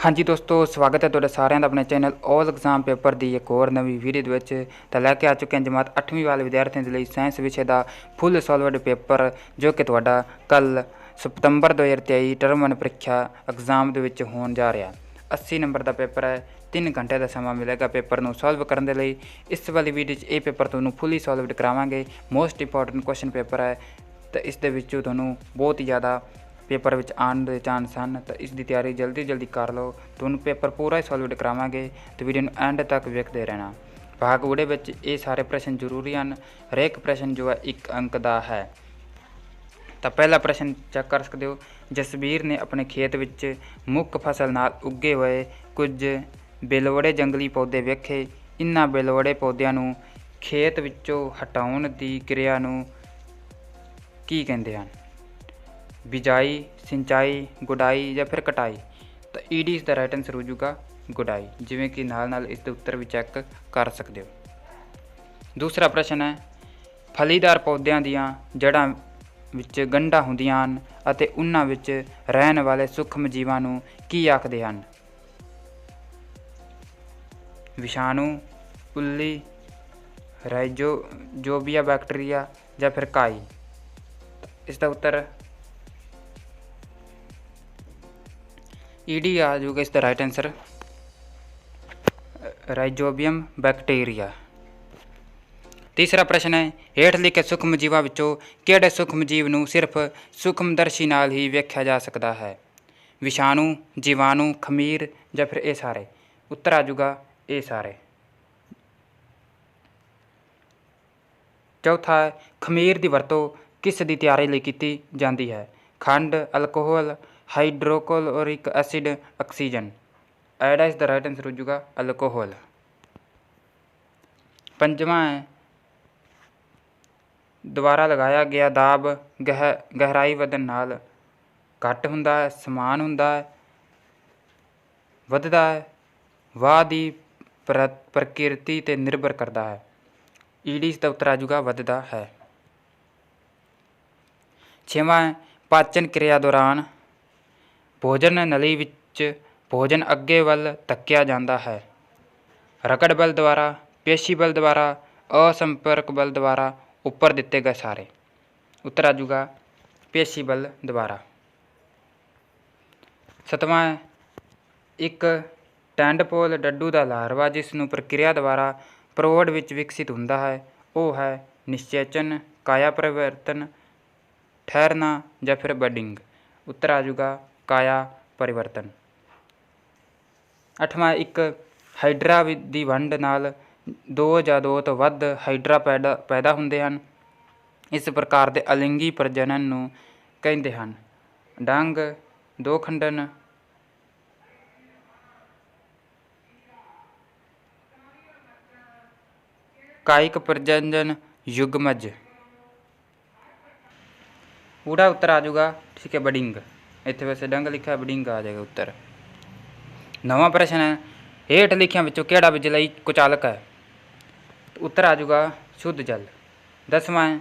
हाँ जी दोस्तों, स्वागत है तुहाडा सारिਆਂ ਦਾ अपने चैनल ऑल एग्जाम पेपर की एक और नवी वीडियो ਦੇ ਵਿੱਚ ਤਾਂ ਲੈ ਕੇ ਆ ਚੁੱਕੇ ਹਾਂ ਜਮਾਤ 8ਵੀਂ ਵਾਲੇ ਵਿਦਿਆਰਥੀਆਂ ਦੇ ਲਈ ਸਾਇੰਸ ਵਿਸ਼ੇ ਦਾ ਫੁੱਲ ਸੋਲਵਡ ਪੇਪਰ ਜੋ ਕਿ ਤੁਹਾਡਾ ਕੱਲ ਸਤੰਬਰ 2023 ਟਰਮ 1 ਪ੍ਰੀਖਿਆ ਐਗਜ਼ਾਮ ਦੇ ਵਿੱਚ ਹੋਣ ਜਾ ਰਿਹਾ। 80 ਨੰਬਰ ਦਾ ਪੇਪਰ है, 3 घंटे का समा मिलेगा पेपर ਨੂੰ ਸੋਲਵ ਕਰਨ ਦੇ ਲਈ। ਇਸ ਵਾਲੀ ਵੀਡੀਓ 'ਚ ਇਹ ਪੇਪਰ ਤੁਹਾਨੂੰ ਫੁੱਲੀ ਸੋਲਵਡ ਕਰਾਵਾਂਗੇ। ਮੋਸਟ ਇੰਪੋਰਟੈਂਟ ਕੁਐਸਚਨ ਪੇपर है तो इस दे विचों ਤੁਹਾਨੂੰ बहुत ही ज़्यादा पेपर विच आने के चांस हैं, तो इसकी तैयारी जल्दी कर लो। तुहानूं पेपर पूरा ही सॉल्व करावांगे, तो वीडियो नूं एंड तक वेखदे रहना। भाग उड़े विच ये सारे प्रश्न जरूरी हैं, हरेक प्रश्न जो है 1 अंक का है। तो पहला प्रश्न चेक कर सकते हो। जसबीर ने अपने खेत विच मुख फसल नाल उगे हुए कुछ बेलोड़े जंगली पौधे वेखे। इन्हां बेलोड़े पौधों नूं खेत विचों हटाउण दी क्रिया नूं की कहंदे हन? बिजाई, सिंचाई, गुडाई या फिर कटाई। तो ईडी इसका राइट आंसर हो जाएगा गुडाई, जिमें कि नाल इसके उत्तर भी चैक कर सकते हो। दूसरा प्रश्न है, फलीदार पौधों दियां जड़ां विच गंढां हुंदियां हन अते उन्हां विच रहण वाले सूक्ष्म जीवां नूं की आखदे हन? विषाणु, उल्ली, राइजोबिया बैक्टीरिया या फिर काई। इसका उत्तर ईडी आ जाऊगा इसका राइट आंसर राइजोबियम बैक्टीरिया। तीसरा प्रश्न है, हेठ लिखे सूक्ष्म जीवां विचों किहड़े सूक्ष्म जीव नूं सिर्फ सूक्ष्मदर्शी नाल ही वेख्या जा सकता है? विषाणु, जीवाणु, खमीर या फिर ये सारे। उत्तर आ जाऊगा ये सारे। चौथा है, खमीर की वरतों किस दी तैयारी लई कीती जाती है? खंड, अल्कोहल, हाइड्रोक्लोरिक एसिड, ऑक्सीजन। एडा इस द राइट आंसर हो जाएगा अल्कोहल। पंजवां है, द्वारा लगाया गया दाब गहराई वधन नाल घट हुंदा है, समान हुंदा है, वधदा है, वाह दी प्रकृति ते निर्भर करता है? ईडी इसका उत्तर आ जाऊगा वधदा है। छेवां है, पाचन क्रिया दौरान भोजन नली विच भोजन अगे वल धक्या जाता है? रगड़ बल द्वारा, पेशी बल द्वारा, असंपर्क बल द्वारा, ऊपर दिते गए सारे। उत्तर आ जाऊगा पेशी बल द्वारा। सतवां है, एक टैंडपोल डड्डू का लार्वा जिसनूं प्रक्रिया द्वारा प्रौढ़ विच विकसित हुंदा है वह है निषेचन, काया परिवर्तन, ठहरना या फिर बडिंग। उत्तर आ जाऊगा काया परिवर्तन। 8वां, एक हाइड्रा की वंड नाल 2 या 2 तो वध हाइड्रा पैदा हुंदे हन। इस प्रकार के अलिंगी प्रजनन नूं कहंदे हन? डंग, दो खंडन, कायिक प्रजनन, युग्मज। पूरा उत्तर आ जाऊगा ठीक है बडिंग। इत्थे वैसे डंग लिखा है, बडिंग आ जाएगा उत्तर। 9वां प्रश्न है, हेठ लिखियां विचों किहड़ा बिजलई कुचालक है? उत्तर आ जाऊगा शुद्ध जल। 10वां है,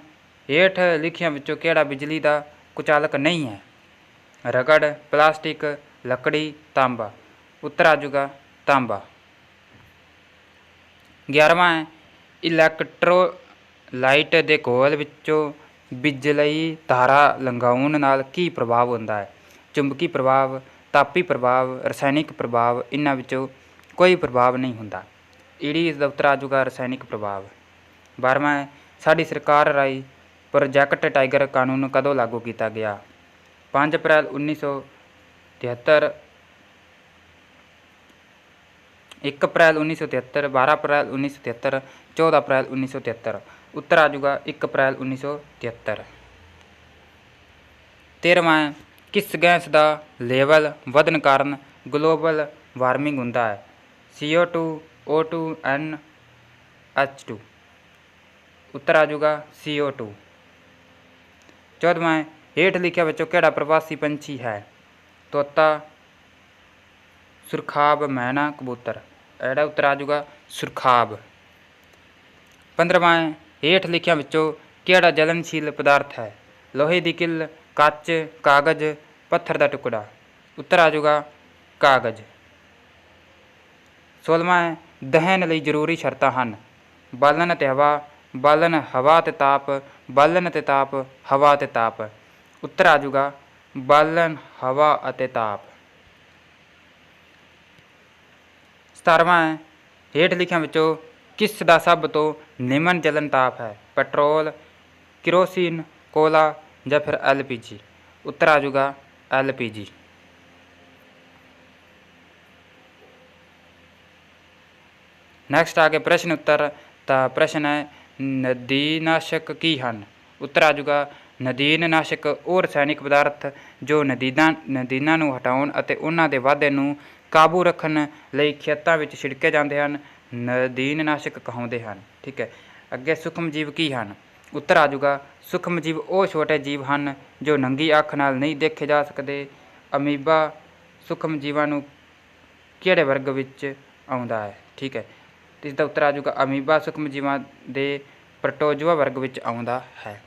हेठ लिखियां विचों किहड़ा बिजली का कुचालक नहीं है? रगड़, प्लास्टिक, लकड़ी, तांबा। उत्तर आ जाऊगा तांबा। 11वां है, इलैक्ट्रोलाइट दे घोल विचों बिजलई धारा लंघाउण नाल की प्रभाव हुंदा है? चुंबकी प्रभाव, तापी प्रभाव, रसायनिक प्रभाव। इन्हां विचों कोई प्रभाव नहीं हुंदा। ईडी इसका उत्तर आ जाऊगा रसायनिक प्रभाव। 12वां है, साडी सरकार राही प्रोजैक्ट टाइगर कानून कदों लागू किया गया? 5 अप्रैल 1973, 1 अप्रैल 1973, 12 अप्रैल 1973, 14 अप्रैल 1973। उत्तर आ जाऊगा 1 अप्रैल 1973। 13वां है, किस गैस का लेवल वधन कारण ग्लोबल वार्मिंग हुंदा है? CO2, O2, NH2। उत्तर आ जाऊगा CO2। 14वां है, हेठ लिखिया विचों किहड़ा प्रवासी पंछी है? तोता, सुरखाब, मैना, कबूतर। एड़ा उत्तर आ जाऊगा सुरखाब। 15वां है, हेठ लिखिया विचों किहड़ा जलनशील पदार्थ है? लोहे की किल, कच, कागज, पत्थर का टुकड़ा। उत्तर आ जाऊगा कागज। 16ਵਾਂ ਹੈ ਦਹਨ ਲਈ ਜ਼ਰੂਰੀ ਸ਼ਰਤਾਂ ਹਨ। ਬਾਲਣ ਅਤੇ ਹਵਾ, ਬਾਲਣ ਹਵਾ ਅਤੇ ਤਾਪ, ਬਾਲਣ ਅਤੇ ਤਾਪ, ਹਵਾ ਅਤੇ ਤਾਪ। ਉੱਤਰ ਆ ਜਾਊਗਾ ਬਾਲਣ ਹਵਾ ਅਤੇ ਤਾਪ। 17ਵਾਂ ਹੈ ਹੇਠ ਲਿਖਿਆਂ ਵਿੱਚੋਂ ਕਿਸ ਦਾ ਸਭ ਤੋਂ ਨਿਮਨ ਜਲਨ ਤਾਪ ਹੈ? ਪੈਟਰੋਲ, ਕਿਰੋਸੀਨ, ਕੋਲਾ ਜਾਂ ਫਿਰ LPG। ਉੱਤਰ ਆ ਜਾਊਗਾ LPG। ਨੈਕਸਟ ਆ ਕੇ ਪ੍ਰਸ਼ਨ ਉੱਤਰ। ਤਾਂ ਪ੍ਰਸ਼ਨ ਹੈ ਨਦੀਨਾਸ਼ਕ ਕੀ ਹਨ? ਉੱਤਰ ਆ ਜਾਊਗਾ ਨਦੀਨਨਾਸ਼ਕ ਉਹ ਰਸਾਇਣਿਕ ਪਦਾਰਥ ਜੋ ਨਦੀਨਾਂ ਨੂੰ ਹਟਾਉਣ ਅਤੇ ਉਹਨਾਂ ਦੇ ਵਾਧੇ ਨੂੰ ਕਾਬੂ ਰੱਖਣ ਲਈ ਖੇਤਾਂ ਵਿੱਚ ਛਿੜਕੇ ਜਾਂਦੇ ਹਨ, ਨਦੀਨਨਾਸ਼ਕ ਕਹਾਉਂਦੇ ਹਨ। ਠੀਕ ਹੈ। ਅੱਗੇ ਸੂਖਮ ਜੀਵ ਕੀ ਹਨ? ਉੱਤਰ ਆ ਜਾਊਗਾ ਸੂਖਮ ਜੀਵ ਉਹ ਛੋਟੇ ਜੀਵ ਹਨ ਜੋ ਨੰਗੀ ਅੱਖ ਨਾਲ ਨਹੀਂ ਦੇਖੇ ਜਾ ਸਕਦੇ। ਅਮੀਬਾ ਸੂਖਮ ਜੀਵਾਂ ਨੂੰ ਕਿਹੜੇ ਵਰਗ ਵਿੱਚ ਆਉਂਦਾ ਹੈ? ਠੀਕ ਹੈ। ਇਸ ਦਾ ਉੱਤਰ ਆ ਜਾਊਗਾ ਅਮੀਬਾ ਸੂਖਮ ਜੀਵਾਂ ਦੇ ਪ੍ਰੋਟੋਜ਼ੋਆ ਵਰਗ ਵਿੱਚ ਆਉਂਦਾ ਹੈ।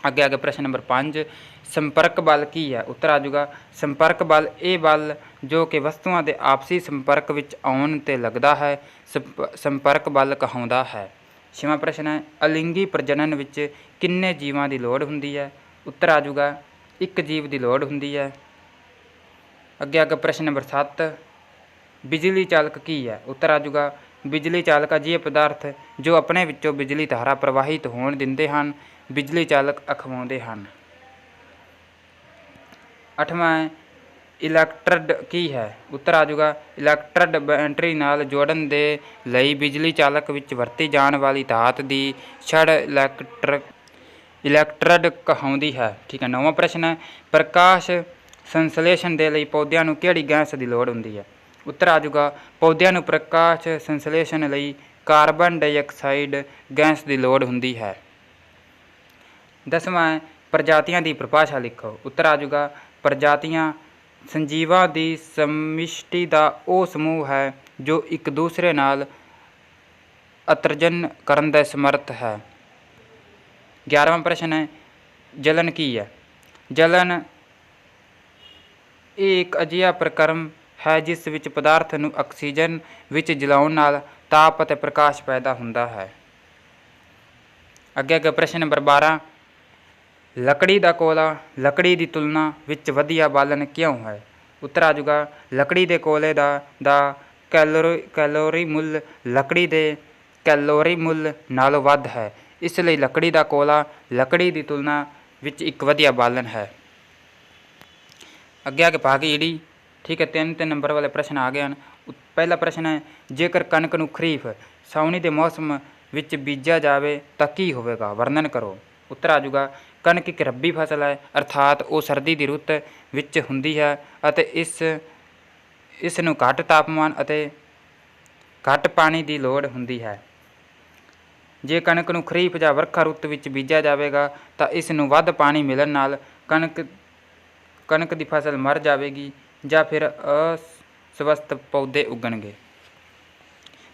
ਅੱਗੇ ਪ੍ਰਸ਼ਨ ਨੰਬਰ 5 ਸੰਪਰਕ ਬਲ ਕੀ ਹੈ? ਉੱਤਰ ਆ ਜਾਊਗਾ ਸੰਪਰਕ ਬਲ ਇਹ ਬਲ ਜੋ ਕਿ ਵਸਤੂਆਂ ਦੇ ਆਪਸੀ ਸੰਪਰਕ ਵਿੱਚ ਆਉਣ 'ਤੇ ਲੱਗਦਾ ਹੈ, ਸੰਪਰਕ ਬਲ ਕਹਾਉਂਦਾ ਹੈ। 6ਵਾਂ ਪ੍ਰਸ਼ਨ ਹੈ ਅਲਿੰਗੀ ਪ੍ਰਜਨਨ ਵਿੱਚ ਕਿੰਨੇ ਜੀਵਾਂ ਦੀ ਲੋੜ ਹੁੰਦੀ ਹੈ? ਉੱਤਰ ਆ ਜਾਊਗਾ 1 ਜੀਵ ਦੀ ਲੋੜ ਹੁੰਦੀ ਹੈ। ਅੱਗੇ ਪ੍ਰਸ਼ਨ ਨੰਬਰ 7 ਬਿਜਲੀ ਚਾਲਕ ਕੀ ਹੈ? ਉੱਤਰ ਆ ਜਾਊਗਾ ਬਿਜਲੀ ਚਾਲਕ ਅਜਿਹੇ ਪਦਾਰਥ ਜੋ ਆਪਣੇ ਵਿੱਚੋਂ ਬਿਜਲੀ ਧਾਰਾ ਪ੍ਰਵਾਹਿਤ ਹੋਣ ਦਿੰਦੇ ਹਨ, ਬਿਜਲੀ ਚਾਲਕ ਅਖਵਾਉਂਦੇ ਹਨ। 8ਵਾਂ ਹੈ ਇਲੈਕਟ੍ਰਡ ਕੀ ਹੈ? ਉੱਤਰ ਆ ਜਾਊਗਾ ਇਲੈਕਟ੍ਰਡ ਬੈਟਰੀ ਨਾਲ ਜੋੜਨ ਦੇ ਲਈ ਬਿਜਲੀ ਚਾਲਕ ਵਿੱਚ ਵਰਤੀ ਜਾਣ ਵਾਲੀ ਧਾਤ ਦੀ ਛੜ ਇਲੈਕਟ੍ਰਡ ਕਹਾਉਂਦੀ ਹੈ। ਠੀਕ ਹੈ। 9ਵਾਂ ਪ੍ਰਸ਼ਨ ਹੈ ਪ੍ਰਕਾਸ਼ ਸੰਸਲੇਸ਼ਨ ਦੇ ਲਈ ਪੌਦਿਆਂ ਨੂੰ ਕਿਹੜੀ ਗੈਸ ਦੀ ਲੋੜ ਹੁੰਦੀ ਹੈ? ਉੱਤਰ ਆ ਜਾਊਗਾ ਪੌਦਿਆਂ ਨੂੰ ਪ੍ਰਕਾਸ਼ ਸੰਸਲੇਸ਼ਨ ਲਈ ਕਾਰਬਨ ਡਾਈਆਕਸਾਈਡ ਗੈਸ ਦੀ ਲੋੜ ਹੁੰਦੀ ਹੈ। 10ਵਾਂ ਹੈ ਪ੍ਰਜਾਤੀਆਂ ਦੀ ਪਰਿਭਾਸ਼ਾ ਲਿਖੋ। ਉੱਤਰ ਆ ਜਾਊਗਾ ਪ੍ਰਜਾਤੀਆਂ ਸੰਜੀਵਾਂ ਦੀ ਸਮਿਸ਼ਟੀ ਦਾ ਉਹ ਸਮੂਹ ਹੈ ਜੋ ਇੱਕ ਦੂਸਰੇ ਨਾਲ ਅੰਤਰਜਨ ਕਰਨ ਦੇ ਸਮਰੱਥ ਹੈ। 11ਵਾਂ ਪ੍ਰਸ਼ਨ ਹੈ ਜਲਨ ਕੀ ਹੈ? ਜਲਨ ਇਹ ਇੱਕ ਅਜਿਹਾ ਪ੍ਰਕਰਮ ਹੈ ਜਿਸ ਵਿੱਚ ਪਦਾਰਥ ਨੂੰ ਆਕਸੀਜਨ ਵਿੱਚ ਜਲਾਉਣ ਨਾਲ ਤਾਪ ਅਤੇ ਪ੍ਰਕਾਸ਼ ਪੈਦਾ ਹੁੰਦਾ ਹੈ। ਅੱਗੇ ਪ੍ਰਸ਼ਨ ਨੰਬਰ 12 ਲੱਕੜੀ ਦਾ ਕੋਲਾ ਲੱਕੜੀ ਦੀ ਤੁਲਨਾ ਵਿੱਚ ਵਧੀਆ ਬਾਲਣ ਕਿਉਂ ਹੈ? ਉੱਤਰ ਆ ਜਾਊਗਾ ਲੱਕੜੀ ਦੇ ਕੋਲੇ ਦਾ ਕੈਲੋਰੀ ਮੁੱਲ ਲੱਕੜੀ ਦੇ ਕੈਲੋਰੀ ਮੁੱਲ ਨਾਲੋਂ ਵੱਧ ਹੈ, ਇਸ ਲਈ ਲੱਕੜੀ ਦਾ ਕੋਲਾ ਲੱਕੜੀ ਦੀ ਤੁਲਨਾ ਵਿੱਚ ਇੱਕ ਵਧੀਆ ਬਾਲਣ ਹੈ। ਅੱਗੇ ਭਾਗ ਈੜੀ। ਠੀਕ ਹੈ। 3 ਨੰਬਰ ਵਾਲੇ ਪ੍ਰਸ਼ਨ ਆ ਗਏ ਹਨ। ਪਹਿਲਾ ਪ੍ਰਸ਼ਨ ਹੈ ਜੇਕਰ ਕਣਕ ਨੂੰ ਖਰੀਫ ਸਾਉਣੀ ਦੇ ਮੌਸਮ ਵਿੱਚ ਬੀਜਿਆ ਜਾਵੇ ਤਾਂ ਕੀ ਹੋਵੇਗਾ? ਵਰਣਨ ਕਰੋ। ਉੱਤਰ ਆ ਜਾਊਗਾ ਕਣਕ ਇੱਕ ਰੱਬੀ ਫਸਲ ਹੈ, ਅਰਥਾਤ ਉਹ ਸਰਦੀ ਦੀ ਰੁੱਤ ਵਿੱਚ ਹੁੰਦੀ ਹੈ ਅਤੇ ਇਸ ਨੂੰ ਘੱਟ ਤਾਪਮਾਨ ਅਤੇ ਘੱਟ ਪਾਣੀ ਦੀ ਲੋੜ ਹੁੰਦੀ ਹੈ। ਜੇ ਕਣਕ ਨੂੰ ਖਰੀਫ ਜਾਂ ਵਰਖਾ ਰੁੱਤ ਵਿੱਚ ਬੀਜਿਆ ਜਾਵੇਗਾ ਤਾਂ ਇਸ ਨੂੰ ਵੱਧ ਪਾਣੀ ਮਿਲਣ ਨਾਲ ਕਣਕ ਦੀ ਫਸਲ ਮਰ ਜਾਵੇਗੀ ਜਾਂ ਫਿਰ ਅਸਵਸਥ ਪੌਦੇ ਉੱਗਣਗੇ।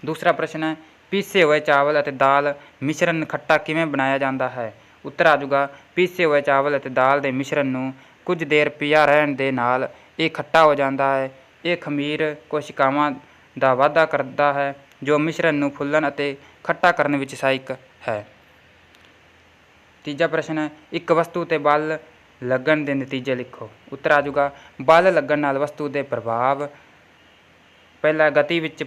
ਦੂਸਰਾ ਪ੍ਰਸ਼ਨ ਹੈ ਪੀਸੇ ਹੋਏ ਚਾਵਲ ਅਤੇ ਦਾਲ ਮਿਸ਼ਰਣ ਖੱਟਾ ਕਿਵੇਂ ਬਣਾਇਆ ਜਾਂਦਾ ਹੈ? ਉੱਤਰ ਆ ਜਾਊਗਾ ਪੀਸੇ ਹੋਏ ਚਾਵਲ ਅਤੇ ਦਾਲ ਦੇ ਮਿਸ਼ਰਣ ਨੂੰ ਕੁਝ ਦੇਰ ਪਿਆ ਰਹਿਣ ਦੇ ਨਾਲ ਇਹ ਖੱਟਾ ਹੋ ਜਾਂਦਾ ਹੈ। ਇਹ ਖਮੀਰ ਕੋਸ਼ਿਕਾਵਾਂ ਦਾ ਵਾਧਾ ਕਰਦਾ ਹੈ ਜੋ ਮਿਸ਼ਰਣ ਨੂੰ ਫੁੱਲਣ ਅਤੇ ਖੱਟਾ ਕਰਨ ਵਿੱਚ ਸਹਾਇਕ ਹੈ। ਤੀਜਾ ਪ੍ਰਸ਼ਨ ਹੈ ਇੱਕ ਵਸਤੂ 'ਤੇ ਬਲ ਲੱਗਣ ਦੇ ਨਤੀਜੇ ਲਿਖੋ। ਉੱਤਰ ਆ ਜਾਊਗਾ ਬਲ ਲੱਗਣ ਨਾਲ ਵਸਤੂ ਦੇ ਪ੍ਰਭਾਵ। ਪਹਿਲਾ ਗਤੀ ਵਿੱਚ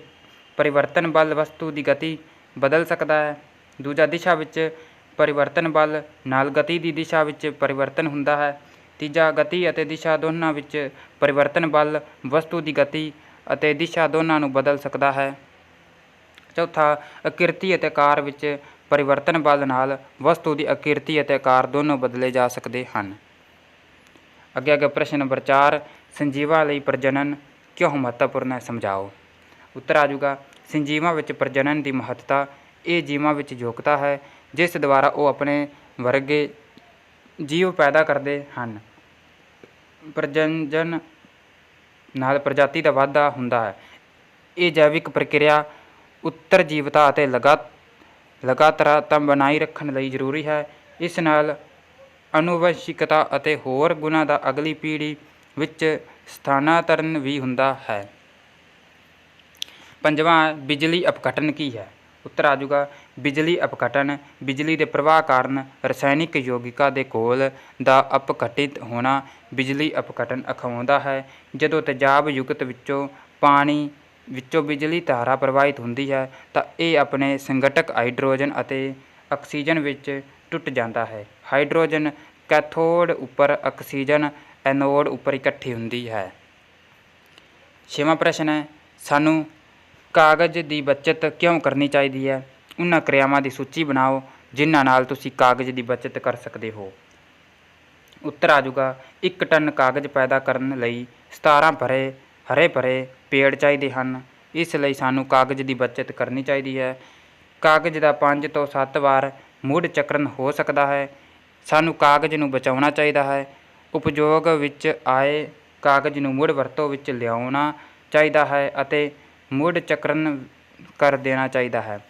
ਪਰਿਵਰਤਨ ਬਲ ਵਸਤੂ ਦੀ ਗਤੀ ਬਦਲ ਸਕਦਾ ਹੈ। ਦੂਜਾ ਦਿਸ਼ਾ ਵਿੱਚ ਪਰਿਵਰਤਨ ਬਲ ਨਾਲ ਗਤੀ ਦੀ ਦਿਸ਼ਾ ਵਿੱਚ ਪਰਿਵਰਤਨ ਹੁੰਦਾ ਹੈ। ਤੀਜਾ ਗਤੀ ਅਤੇ ਦਿਸ਼ਾ ਦੋਨਾਂ ਵਿੱਚ ਪਰਿਵਰਤਨ ਬਲ ਵਸਤੂ ਦੀ ਗਤੀ ਅਤੇ ਦਿਸ਼ਾ ਦੋਨਾਂ ਨੂੰ ਬਦਲ ਸਕਦਾ ਹੈ। ਚੌਥਾ ਆਕ੍ਰਿਤੀ ਅਤੇ ਆਕਾਰ ਵਿੱਚ ਪਰਿਵਰਤਨ ਬਲ ਨਾਲ ਵਸਤੂ ਦੀ ਆਕ੍ਰਿਤੀ ਅਤੇ ਆਕਾਰ ਦੋਨੋਂ ਬਦਲੇ ਜਾ ਸਕਦੇ ਹਨ। ਅੱਗੇ ਪ੍ਰਸ਼ਨ ਨੰਬਰ 4 ਸੰਜੀਵਾਂ ਲਈ ਪ੍ਰਜਨਨ ਕਿਉਂ ਮਹੱਤਵਪੂਰਨ ਹੈ? ਸਮਝਾਓ। ਉੱਤਰ ਆ ਜਾਊਗਾ ਸੰਜੀਵਾਂ ਵਿੱਚ ਪ੍ਰਜਨਨ ਦੀ ਮਹੱਤਤਾ ਇਹ ਜੀਵਾਂ ਵਿੱਚ ਯੋਗਤਾ ਹੈ ਜਿਸ ਦੁਆਰਾ ਉਹ ਆਪਣੇ ਵਰਗੇ ਜੀਵ ਪੈਦਾ ਕਰਦੇ ਹਨ। ਪ੍ਰਜਨਨ ਨਾਲ ਪ੍ਰਜਾਤੀ ਦਾ ਵਾਧਾ ਹੁੰਦਾ ਹੈ। ਇਹ ਜੈਵਿਕ ਪ੍ਰਕਿਰਿਆ ਉੱਤਰਜੀਵਤਾ ਅਤੇ ਲਗਾਤਾਰਤਾ ਬਣਾਈ ਰੱਖਣ ਲਈ ਜ਼ਰੂਰੀ ਹੈ। ਇਸ ਨਾਲ ਆਨੁਵੰਸ਼ਿਕਤਾ ਅਤੇ ਹੋਰ ਗੁਣਾਂ ਦਾ ਅਗਲੀ ਪੀੜ੍ਹੀ ਵਿੱਚ ਸਥਾਨਾਂਤਰਨ ਵੀ ਹੁੰਦਾ ਹੈ। ਪੰਜਵਾਂ ਬਿਜਲੀ ਅਪਘਟਨ ਕੀ ਹੈ? ਉੱਤਰ ਆ ਜਾਊਗਾ ਬਿਜਲੀ ਅਪਘਟਨ ਬਿਜਲੀ ਦੇ ਪ੍ਰਵਾਹ ਕਾਰਨ ਰਸਾਇਣਿਕ ਯੌਗਿਕਾਂ ਦੇ ਘੋਲ ਦਾ ਅਪਘਟਿਤ ਹੋਣਾ ਬਿਜਲੀ ਅਪਘਟਨ ਅਖਵਾਉਂਦਾ ਹੈ। ਜਦੋਂ ਤੇਜ਼ਾਬ ਯੁਕਤ ਵਿੱਚੋਂ ਬਿਜਲੀ ਧਾਰਾ ਪ੍ਰਵਾਹਿਤ ਹੁੰਦੀ ਹੈ ਤਾਂ ਇਹ ਆਪਣੇ ਸੰਗਠਕ ਹਾਈਡਰੋਜਨ ਅਤੇ ਆਕਸੀਜਨ ਵਿੱਚ ਟੁੱਟ ਜਾਂਦਾ ਹੈ। ਹਾਈਡਰੋਜਨ ਕੈਥੋਡ ਉੱਪਰ, ਆਕਸੀਜਨ ਐਨੋਡ ਉੱਪਰ ਇਕੱਠੀ ਹੁੰਦੀ ਹੈ। 6ਵਾਂ ਪ੍ਰਸ਼ਨ ਹੈ, ਸਾਨੂੰ ਕਾਗਜ਼ ਦੀ ਬੱਚਤ ਕਿਉਂ ਕਰਨੀ ਚਾਹੀਦੀ ਹੈ? ਉਹਨਾਂ ਕਿਰਿਆਵਾਂ ਦੀ ਸੂਚੀ ਬਣਾਓ ਜਿਨ੍ਹਾਂ ਨਾਲ ਤੁਸੀਂ ਕਾਗਜ਼ ਦੀ ਬੱਚਤ ਕਰ ਸਕਦੇ ਹੋ। ਉੱਤਰ ਆ ਜਾਊਗਾ 1 ਟਨ ਕਾਗਜ਼ ਪੈਦਾ ਕਰਨ ਲਈ 17 ਹਰੇ ਭਰੇ ਪੇੜ ਚਾਹੀਦੇ ਹਨ। ਇਸ ਲਈ ਸਾਨੂੰ ਕਾਗਜ਼ ਦੀ ਬੱਚਤ ਕਰਨੀ ਚਾਹੀਦੀ ਹੈ। ਕਾਗਜ਼ ਦਾ 5 ਤੋਂ 7 ਵਾਰ ਮੁੜ ਚੱਕਰਨ ਹੋ ਸਕਦਾ ਹੈ। ਸਾਨੂੰ ਕਾਗਜ਼ ਨੂੰ ਬਚਾਉਣਾ ਚਾਹੀਦਾ ਹੈ। ਉਪਯੋਗ ਵਿੱਚ ਆਏ ਕਾਗਜ਼ ਨੂੰ ਮੁੜ ਵਰਤੋਂ ਵਿੱਚ ਲਿਆਉਣਾ ਚਾਹੀਦਾ ਹੈ ਅਤੇ ਮੁੜ ਚੱਕਰਨ ਕਰ ਦੇਣਾ ਚਾਹੀਦਾ ਹੈ।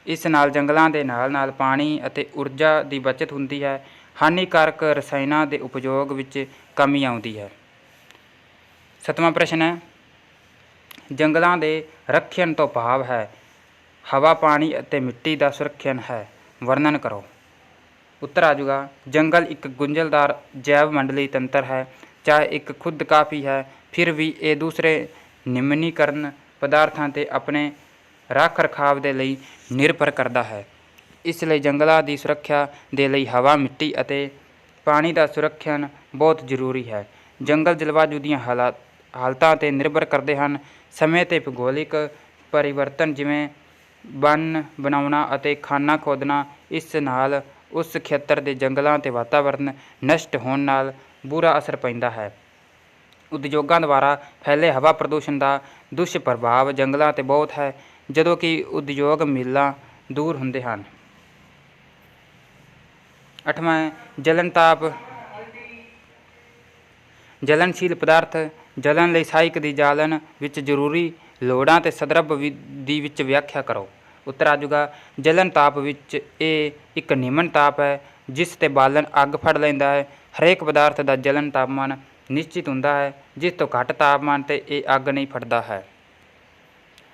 ਇਸ ਨਾਲ ਜੰਗਲਾਂ ਦੇ ਨਾਲ ਪਾਣੀ ਅਤੇ ਊਰਜਾ ਦੀ ਬਚਤ ਹੁੰਦੀ ਹੈ। ਹਾਨੀਕਾਰਕ ਰਸਾਇਣਾਂ ਦੇ ਉਪਯੋਗ ਵਿੱਚ ਕਮੀ ਆਉਂਦੀ ਹੈ। 7ਵਾਂ ਪ੍ਰਸ਼ਨ ਹੈ, ਜੰਗਲਾਂ ਦੇ ਰੱਖਿਅਨ ਤੋਂ ਭਾਵ ਹੈ ਹਵਾ, ਪਾਣੀ ਅਤੇ ਮਿੱਟੀ ਦਾ ਸੁਰੱਖਿਅਨ ਹੈ। ਵਰਣਨ ਕਰੋ। ਉੱਤਰ ਆ ਜਾਊਗਾ ਜੰਗਲ ਇੱਕ ਗੁੰਝਲਦਾਰ ਜੈਵ ਮੰਡਲੀ ਤੰਤਰ ਹੈ। ਚਾਹੇ ਇੱਕ ਖੁਦ ਕਾਫੀ ਹੈ, ਫਿਰ ਵੀ ਇਹ ਦੂਸਰੇ ਨਿਮਨੀਕਰਨ ਪਦਾਰਥਾਂ 'ਤੇ ਆਪਣੇ ਰੱਖ ਰਖਾਵ ਦੇ ਲਈ ਨਿਰਭਰ ਕਰਦਾ ਹੈ। ਇਸ ਲਈ ਜੰਗਲਾਂ ਦੀ ਸੁਰੱਖਿਆ ਦੇ ਲਈ ਹਵਾ, ਮਿੱਟੀ ਅਤੇ ਪਾਣੀ ਦਾ ਸੁਰੱਖਿਅਨ ਬਹੁਤ ਜ਼ਰੂਰੀ ਹੈ। ਜੰਗਲ ਜਲਵਾਯੂ ਦੀਆਂ ਹਾਲਤਾਂ 'ਤੇ ਨਿਰਭਰ ਕਰਦੇ ਹਨ। ਸਮੇਂ 'ਤੇ ਭੂਗੋਲਿਕ ਪਰਿਵਰਤਨ ਜਿਵੇਂ ਬੰਨ ਬਣਾਉਣਾ ਅਤੇ ਖਾਨਾ ਖੋਦਣਾ, ਇਸ ਨਾਲ ਉਸ ਖੇਤਰ ਦੇ ਜੰਗਲਾਂ 'ਤੇ ਵਾਤਾਵਰਨ ਨਸ਼ਟ ਹੋਣ ਨਾਲ ਬੁਰਾ ਅਸਰ ਪੈਂਦਾ ਹੈ। ਉਦਯੋਗਾਂ ਦੁਆਰਾ ਫੈਲੇ ਹਵਾ ਪ੍ਰਦੂਸ਼ਣ ਦਾ ਦੁਸ਼ਪ੍ਰਭਾਵ ਜੰਗਲਾਂ 'ਤੇ ਬਹੁਤ ਹੈ। ਜਦੋਂ ਕਿ ਉਦਯੋਗ ਮਿੱਲਾਂ ਦੂਰ ਹੁੰਦੇ ਹਨ। 8ਵਾਂ ਜਲਨਤਾਪ ਜਲਨਸ਼ੀਲ ਪਦਾਰਥ ਜਲਨ ਲਈ ਸਹਾਇਕ ਦੀ ਜਾਲਣ ਵਿੱਚ ਜ਼ਰੂਰੀ ਲੋੜਾਂ ਅਤੇ ਸੰਦਰਭ ਦੀ ਵਿੱਚ ਵਿਆਖਿਆ ਕਰੋ। ਉੱਤਰ ਆ ਜਾਊਗਾ ਜਲਨ ਤਾਪ ਵਿੱਚ ਇਹ ਇੱਕ ਨਿਮਨ ਤਾਪ ਹੈ ਜਿਸ 'ਤੇ ਬਾਲਣ ਅੱਗ ਫੜ ਲੈਂਦਾ ਹੈ। ਹਰੇਕ ਪਦਾਰਥ ਦਾ ਜਲਨ ਤਾਪਮਾਨ ਨਿਸ਼ਚਿਤ ਹੁੰਦਾ ਹੈ, ਜਿਸ ਤੋਂ ਘੱਟ ਤਾਪਮਾਨ 'ਤੇ ਇਹ ਅੱਗ ਨਹੀਂ ਫੜਦਾ ਹੈ।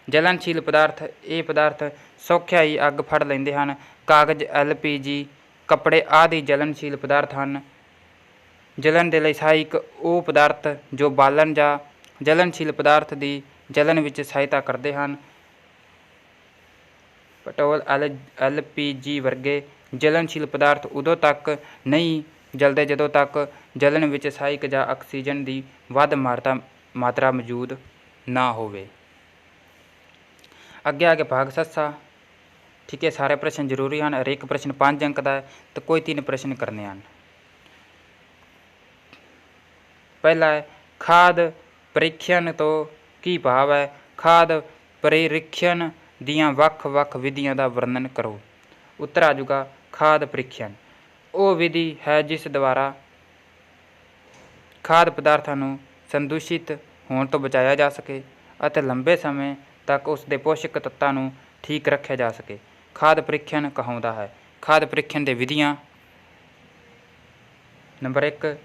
ਜਲਨਸ਼ੀਲ ਪਦਾਰਥ ਇਹ ਪਦਾਰਥ ਸੌਖਿਆ ਹੀ ਅੱਗ ਫੜ ਲੈਂਦੇ ਹਨ। ਕਾਗਜ਼, LPG, ਕੱਪੜੇ ਆਦਿ ਜਲਨਸ਼ੀਲ ਪਦਾਰਥ ਹਨ। ਜਲਨ ਦੇ ਲਈ ਸਹਾਇਕ ਉਹ ਪਦਾਰਥ ਜੋ ਬਾਲਣ ਜਾਂ ਜਲਨਸ਼ੀਲ ਪਦਾਰਥ ਦੀ ਜਲਨ ਵਿੱਚ ਸਹਾਇਤਾ ਕਰਦੇ ਹਨ। ਪੈਟਰੋਲ, LPG ਵਰਗੇ ਜਲਨਸ਼ੀਲ ਪਦਾਰਥ ਉਦੋਂ ਤੱਕ ਨਹੀਂ ਜਲਦੇ ਜਦੋਂ ਤੱਕ ਜਲਨ ਵਿੱਚ ਸਹਾਇਕ ਜਾਂ ਆਕਸੀਜਨ ਦੀ ਵੱਧ ਮਾਤਰਾ ਮੌਜੂਦ ਨਾ ਹੋਵੇ। ਅੱਗੇ ਭਾਗ ਸੱਸਾ। ਠੀਕ ਹੈ, ਸਾਰੇ ਪ੍ਰਸ਼ਨ ਜ਼ਰੂਰੀ ਹਨ। ਹਰੇਕ ਪ੍ਰਸ਼ਨ 5 ਅੰਕ ਦਾ ਹੈ ਅਤੇ ਕੋਈ 3 ਪ੍ਰਸ਼ਨ ਕਰਨੇ ਹਨ। ਪਹਿਲਾ ਹੈ ਖਾਦ ਪ੍ਰੀਖਣ ਤੋਂ ਕੀ ਭਾਵ ਹੈ? ਖਾਦ ਪ੍ਰੀਖਣ ਦੀਆਂ ਵੱਖ-ਵੱਖ ਵਿਧੀਆਂ ਦਾ ਵਰਣਨ ਕਰੋ। ਉੱਤਰ ਆ ਜਾਊਗਾ ਖਾਦ ਪ੍ਰੀਖਣ ਉਹ ਵਿਧੀ ਹੈ ਜਿਸ ਦੁਆਰਾ ਖਾਦ ਪਦਾਰਥਾਂ ਨੂੰ ਸੰਦੂਸ਼ਿਤ ਹੋਣ ਤੋਂ ਬਚਾਇਆ ਜਾ ਸਕੇ ਅਤੇ ਲੰਬੇ ਸਮੇਂ ਤੱਕ ਉਸ ਦੇ ਪੋਸ਼ਕ ਤੱਤਾਂ ਨੂੰ ਠੀਕ ਰੱਖਿਆ ਜਾ ਸਕੇ। ਖਾਦ ਪ੍ਰੀਖਣ ਕਹਾਉਂਦਾ ਹੈ। ਖਾਦ ਪ੍ਰੀਖਣ ਦੇ ਵਿਧੀਆਂ। ਨੰਬਰ 1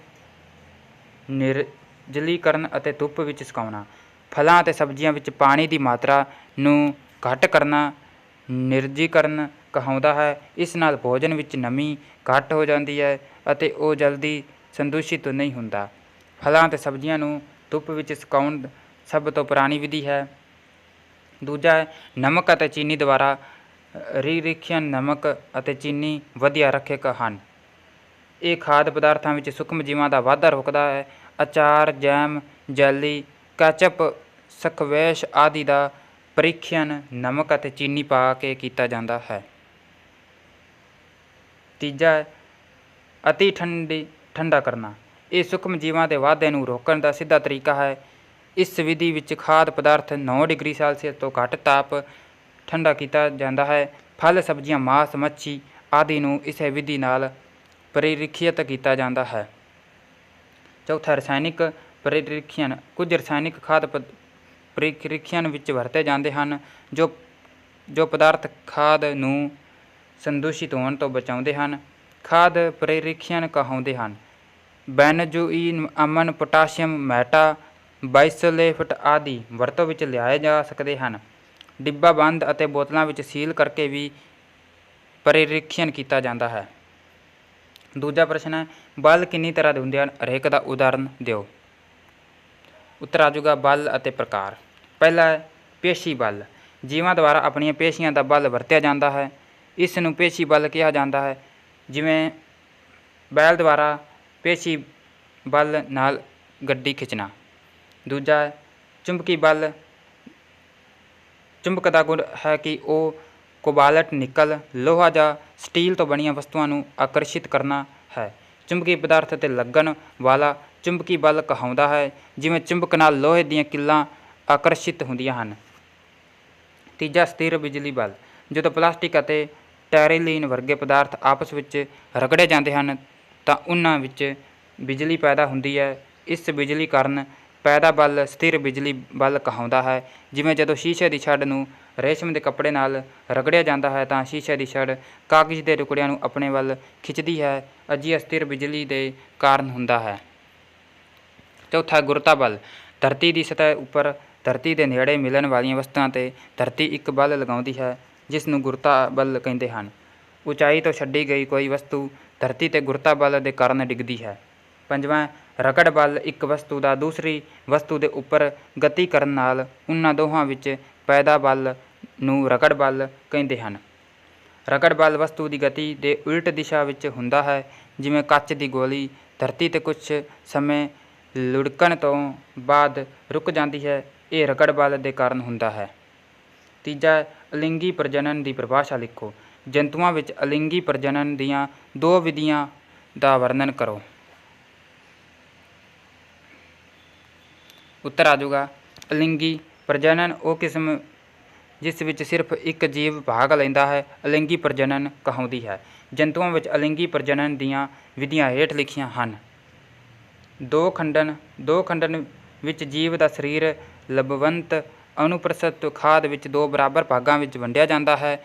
ਨਿਰਜਲੀਕਰਨ ਅਤੇ ਧੁੱਪ ਵਿੱਚ ਸੁਕਾਉਣਾ। ਫਲਾਂ ਅਤੇ ਸਬਜ਼ੀਆਂ ਵਿੱਚ ਪਾਣੀ ਦੀ ਮਾਤਰਾ ਨੂੰ ਘੱਟ ਕਰਨਾ ਨਿਰਜੀਕਰਨ ਕਹਾਉਂਦਾ ਹੈ। ਇਸ ਨਾਲ ਭੋਜਨ ਵਿੱਚ ਨਮੀ ਘੱਟ ਹੋ ਜਾਂਦੀ ਹੈ ਅਤੇ ਉਹ ਜਲਦੀ ਸੰਦੂਸ਼ਿਤ ਨਹੀਂ ਹੁੰਦਾ। ਫਲਾਂ ਅਤੇ ਸਬਜ਼ੀਆਂ ਨੂੰ ਧੁੱਪ ਵਿੱਚ ਸੁਕਾਉਣ ਸਭ ਤੋਂ ਪੁਰਾਣੀ ਵਿਧੀ ਹੈ। ਦੂਜਾ ਹੈ ਨਮਕ ਅਤੇ ਚੀਨੀ ਦੁਆਰਾ ਰੀਖਿਅਨ। ਨਮਕ ਅਤੇ ਚੀਨੀ ਵਧੀਆ ਰੱਖਿਅਕ ਹਨ। ਇਹ ਖਾਦ ਪਦਾਰਥਾਂ ਵਿੱਚ ਸੂਖਮ ਜੀਵਾਂ ਦਾ ਵਾਧਾ ਰੋਕਦਾ ਹੈ। ਅਚਾਰ, ਜੈਮ, ਜੈਲੀ, ਕੈਚਅਪ, ਸਕਵੈਸ਼ ਆਦਿ ਦਾ ਪ੍ਰੀਖਿਅਨ ਨਮਕ ਅਤੇ ਚੀਨੀ ਪਾ ਕੇ ਕੀਤਾ ਜਾਂਦਾ ਹੈ। ਤੀਜਾ ਹੈ ਅਤੀ ਠੰਡਾ ਕਰਨਾ। ਇਹ ਸੂਖਮ ਜੀਵਾਂ ਦੇ ਵਾਧੇ ਨੂੰ ਰੋਕਣ ਦਾ ਸਿੱਧਾ ਤਰੀਕਾ ਹੈ। ਇਸ ਵਿਧੀ ਵਿੱਚ ਖਾਦ ਪਦਾਰਥ 9 ਡਿਗਰੀ ਸੈਲਸੀਅਸ ਤੋਂ ਘੱਟ ਤਾਪ ਠੰਡਾ ਕੀਤਾ ਜਾਂਦਾ ਹੈ। ਫਲ, ਸਬਜ਼ੀਆਂ, ਮਾਸ, ਮੱਛੀ ਆਦਿ ਨੂੰ ਇਸੇ ਵਿਧੀ ਨਾਲ ਪ੍ਰੀਖਿਅਤ ਕੀਤਾ ਜਾਂਦਾ ਹੈ। ਚੌਥਾ ਰਸਾਇਣਿਕ ਪ੍ਰੀਖਿਅਨ। ਕੁਝ ਰਸਾਇਣਿਕ ਖਾਦ ਪ੍ਰੀਖਿਅਨ ਵਿੱਚ ਵਰਤੇ ਜਾਂਦੇ ਹਨ ਜੋ ਪਦਾਰਥ ਖਾਦ ਨੂੰ ਸੰਦੂਸ਼ਿਤ ਹੋਣ ਤੋਂ ਬਚਾਉਂਦੇ ਹਨ। ਖਾਦ ਪ੍ਰੀਖਿਅਨ ਕਹਾਉਂਦੇ ਹਨ। ਬੈਨਜ਼ੋਇਨ, ਅਮਨ, ਪੋਟਾਸ਼ੀਅਮ, ਮੈਟਾ ਬਾਈਸਲਫੇਟ ਆਦਿ ਵਰਤੋਂ ਵਿੱਚ ਲਿਆਏ ਜਾ ਸਕਦੇ ਹਨ। ਡਿੱਬਾ ਬੰਦ ਅਤੇ ਬੋਤਲਾਂ ਵਿੱਚ ਸੀਲ ਕਰਕੇ ਵੀ ਪਰੀਖਣ ਕੀਤਾ ਜਾਂਦਾ ਹੈ। ਦੂਜਾ ਪ੍ਰਸ਼ਨ ਹੈ, ਬਲ ਕਿੰਨੀ ਤਰ੍ਹਾਂ ਦੇ ਹੁੰਦੇ ਹਨ, ਹਰੇਕ ਦਾ ਉਦਾਹਰਨ ਦਿਓ। ਉੱਤਰ ਆ ਜਾਊਗਾ ਬਲ ਅਤੇ ਪ੍ਰਕਾਰ। ਪਹਿਲਾ ਹੈ ਪੇਸ਼ੀ ਬਲ। ਜੀਵਾਂ ਦੁਆਰਾ ਆਪਣੀਆਂ ਪੇਸ਼ੀਆਂ ਦਾ ਬਲ ਵਰਤਿਆ ਜਾਂਦਾ ਹੈ, ਇਸ ਨੂੰ ਪੇਸ਼ੀ ਬਲ ਕਿਹਾ ਜਾਂਦਾ ਹੈ। ਜਿਵੇਂ ਬੈਲ ਦੁਆਰਾ ਪੇਸ਼ੀ ਬਲ ਨਾਲ ਗੱਡੀ ਖਿੱਚਣਾ। ਦੂਜਾ ਹੈ ਚੁੰਬਕੀ ਬਲ। ਚੁੰਬਕ ਦਾ ਗੁਣ ਹੈ ਕਿ ਉਹ ਕੋਬਾਲਟ, ਨਿਕਲ, ਲੋਹਾ ਜਾਂ ਸਟੀਲ ਤੋਂ ਬਣੀਆਂ ਵਸਤੂਆਂ ਨੂੰ ਆਕਰਸ਼ਿਤ ਕਰਨਾ ਹੈ। ਚੁੰਬਕੀ ਪਦਾਰਥ 'ਤੇ ਲੱਗਣ ਵਾਲਾ ਚੁੰਬਕੀ ਬਲ ਕਹਾਉਂਦਾ ਹੈ, ਜਿਵੇਂ ਚੁੰਬਕ ਨਾਲ ਲੋਹੇ ਦੀਆਂ ਕਿੱਲਾਂ ਆਕਰਸ਼ਿਤ ਹੁੰਦੀਆਂ ਹਨ। ਤੀਜਾ ਸਥਿਰ ਬਿਜਲੀ ਬਲ। ਜਦੋਂ ਪਲਾਸਟਿਕ ਅਤੇ ਟੈਰੀਲੀਨ ਵਰਗੇ ਪਦਾਰਥ ਆਪਸ ਵਿੱਚ ਰਗੜੇ ਜਾਂਦੇ ਹਨ ਤਾਂ ਉਨ੍ਹਾਂ ਵਿੱਚ ਬਿਜਲੀ ਪੈਦਾ ਹੁੰਦੀ ਹੈ। ਇਸ ਬਿਜਲੀ ਕਾਰਨ ਪੈਦਾ ਬਲ ਸਥਿਰ ਬਿਜਲੀ ਬਲ ਕਹਾਉਂਦਾ ਹੈ। ਜਿਵੇਂ ਜਦੋਂ ਸ਼ੀਸ਼ੇ ਦੀ ਛੜ ਨੂੰ ਰੇਸ਼ਮ ਦੇ ਕੱਪੜੇ ਨਾਲ ਰਗੜਿਆ ਜਾਂਦਾ ਹੈ ਤਾਂ ਸ਼ੀਸ਼ੇ ਦੀ ਛੜ ਕਾਗਜ਼ ਦੇ ਟੁਕੜਿਆਂ ਨੂੰ ਆਪਣੇ ਵੱਲ ਖਿੱਚਦੀ ਹੈ। ਅਜਿਹਾ ਸਥਿਰ ਬਿਜਲੀ ਦੇ ਕਾਰਨ ਹੁੰਦਾ ਹੈ। ਚੌਥਾ ਗੁਰਤਾ ਬਲ। ਧਰਤੀ ਦੀ ਸਤਹ ਉੱਪਰ ਧਰਤੀ ਦੇ ਨੇੜੇ ਮਿਲਣ ਵਾਲੀਆਂ ਵਸਤੂਆਂ 'ਤੇ ਧਰਤੀ ਇੱਕ ਬਲ ਲਗਾਉਂਦੀ ਹੈ, ਜਿਸ ਨੂੰ ਗੁਰਤਾ ਬਲ ਕਹਿੰਦੇ ਹਨ। ਉਚਾਈ ਤੋਂ ਛੱਡੀ ਗਈ ਕੋਈ ਵਸਤੂ ਧਰਤੀ 'ਤੇ ਗੁਰਤਾ ਬਲ ਦੇ ਕਾਰਨ ਡਿੱਗਦੀ ਹੈ। ਪੰਜਵਾਂ ਰਗੜ ਬਲ। ਇੱਕ ਵਸਤੂ ਦਾ ਦੂਸਰੀ ਵਸਤੂ ਦੇ ਉੱਪਰ ਗਤੀ ਕਰਨ ਨਾਲ ਉਨ੍ਹਾਂ ਦੋਹਾਂ ਵਿੱਚ ਪੈਦਾ ਬਲ ਨੂੰ ਰਗੜ ਬਲ ਕਹਿੰਦੇ ਹਨ। ਰਗੜ ਬਲ ਵਸਤੂ ਦੀ ਗਤੀ ਦੇ ਉਲਟ ਦਿਸ਼ਾ ਵਿੱਚ ਹੁੰਦਾ ਹੈ, ਜਿਵੇਂ ਕੱਚ ਦੀ ਗੋਲੀ ਧਰਤੀ 'ਤੇ ਕੁਝ ਸਮੇਂ ਲੁੜਕਣ ਤੋਂ ਬਾਅਦ ਰੁਕ ਜਾਂਦੀ ਹੈ, ਇਹ ਰਗੜ ਬਲ ਦੇ ਕਾਰਨ ਹੁੰਦਾ ਹੈ। ਤੀਜਾ ਅਲਿੰਗੀ ਪ੍ਰਜਨਨ ਦੀ ਪਰਿਭਾਸ਼ਾ ਲਿਖੋ। ਜੰਤੂਆਂ ਵਿੱਚ ਅਲਿੰਗੀ ਪ੍ਰਜਨਨ ਦੀਆਂ ਦੋ ਵਿਧੀਆਂ ਦਾ ਵਰਣਨ ਕਰੋ। ਉੱਤਰ ਆ ਜਾਊਗਾ ਅਲਿੰਗੀ ਪ੍ਰਜਨਨ ਉਹ ਕਿਸਮ ਜਿਸ ਵਿੱਚ ਸਿਰਫ ਇੱਕ ਜੀਵ ਭਾਗ ਲੈਂਦਾ ਹੈ, ਅਲਿੰਗੀ ਪ੍ਰਜਨਨ ਕਹਾਉਂਦੀ ਹੈ। ਜੰਤੂਆਂ ਵਿੱਚ ਅਲਿੰਗੀ ਪ੍ਰਜਨਨ ਦੀਆਂ ਵਿਧੀਆਂ ਹੇਠ ਲਿਖੀਆਂ ਹਨ। ਦੋ ਖੰਡਨ ਵਿੱਚ ਜੀਵ ਦਾ ਸਰੀਰ ਲੰਬਵਤ ਅਨੁਪ੍ਰਸਥ ਖਾਦ ਵਿੱਚ ਦੋ ਬਰਾਬਰ ਭਾਗਾਂ ਵਿੱਚ ਵੰਡਿਆ ਜਾਂਦਾ ਹੈ।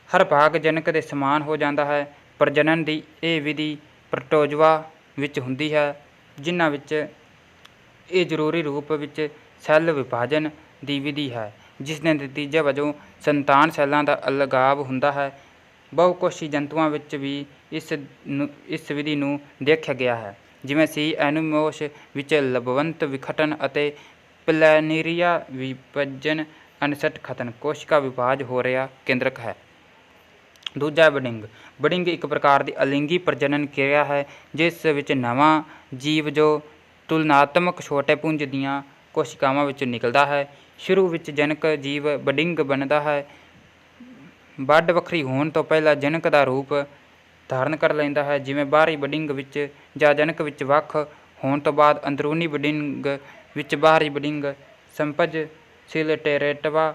ਹਰ ਭਾਗ ਜਨਕ ਦੇ ਸਮਾਨ ਹੋ ਜਾਂਦਾ ਹੈ। ਪ੍ਰਜਨਨ ਦੀ ਇਹ ਵਿਧੀ ਪ੍ਰੋਟੋਜ਼ੋਆ ਵਿੱਚ ਹੁੰਦੀ ਹੈ, ਜਿਨ੍ਹਾਂ ਵਿੱਚ ਇਹ ਜ਼ਰੂਰੀ ਰੂਪ ਵਿੱਚ ਸੈੱਲ ਵਿਭਾਜਨ ਦੀ ਵਿਧੀ ਹੈ, ਜਿਸ ਦੇ ਨਤੀਜੇ ਵਜੋਂ ਸੰਤਾਨ ਸੈੱਲਾਂ ਦਾ ਅਲਗਾਵ ਹੁੰਦਾ ਹੈ। ਬਹੁਕੋਸ਼ੀ ਜੰਤੂਆਂ ਵਿੱਚ ਵੀ ਇਸ ਵਿਧੀ ਨੂੰ ਦੇਖਿਆ ਗਿਆ ਹੈ, ਜਿਵੇਂ ਸੀ ਐਨੀਮੋਸ ਵਿੱਚ ਲੰਬਵਤ ਵਿਖਟਨ ਅਤੇ ਪਲੈਨੇਰੀਆ ਵਿਭਜਨ ਅਨਸਟ ਖਤਨ ਕੋਸ਼ਿਕਾ ਵਿਭਾਜ ਹੋ ਰਿਹਾ ਕੇਂਦਰਕ ਹੈ। ਦੂਜਾ ਬਡਿੰਗ। ਬਡਿੰਗ ਇੱਕ ਪ੍ਰਕਾਰ ਦੀ ਅਲਿੰਗੀ ਪ੍ਰਜਨਨ ਕਿਰਿਆ ਹੈ, ਜਿਸ ਵਿੱਚ ਨਵਾਂ ਜੀਵ ਜੋ ਤੁਲਨਾਤਮਕ ਛੋਟੇ ਪੁੰਜ ਦੀਆਂ ਕੋਸ਼ਿਕਾਵਾਂ ਵਿੱਚੋਂ ਨਿਕਲਦਾ ਹੈ। ਸ਼ੁਰੂ ਵਿੱਚ ਜਨਕ ਜੀਵ ਬਡਿੰਗ ਬਣਦਾ ਹੈ। ਵੱਡ ਵੱਖਰੀ ਹੋਣ ਤੋਂ ਪਹਿਲਾਂ ਜਨਕ ਦਾ ਰੂਪ ਧਾਰਨ ਕਰ ਲੈਂਦਾ ਹੈ, ਜਿਵੇਂ ਬਾਹਰੀ ਬਡਿੰਗ ਵਿੱਚ ਜਾਂ ਜਨਕ ਵਿੱਚ ਵੱਖ ਹੋਣ ਤੋਂ ਬਾਅਦ ਅੰਦਰੂਨੀ ਬਡਿੰਗ ਵਿੱਚ ਬਾਹਰੀ ਬਡਿੰਗ ਸੰਪਜ ਸਿਲਟੇਰੇਟਵਾ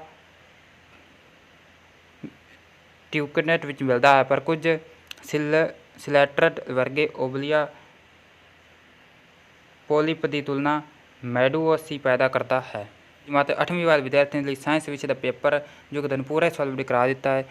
ਟਿਊਕਨੇਟ ਵਿੱਚ ਮਿਲਦਾ ਹੈ, ਪਰ ਕੁਝ ਸਿਲੈਟਰਟ ਵਰਗੇ ਓਬਲੀਆ ਪੋਲਿਪ ਦੀ ਤੁਲਨਾ ਮੈਡੂਓਸੀ ਪੈਦਾ ਕਰਦਾ ਹੈ। ਜਮਾਤ 8ਵੀਂ ਵਾਲੇ ਵਿਦਿਆਰਥੀਆਂ ਲਈ ਸਾਇੰਸ ਵਿਸ਼ੇ ਦਾ ਪੇਪਰ ਜੋ ਕਿ ਤੁਹਾਨੂੰ ਪੂਰਾ ਸੋਲਵ ਕਰਾ ਦਿੱਤਾ ਹੈ।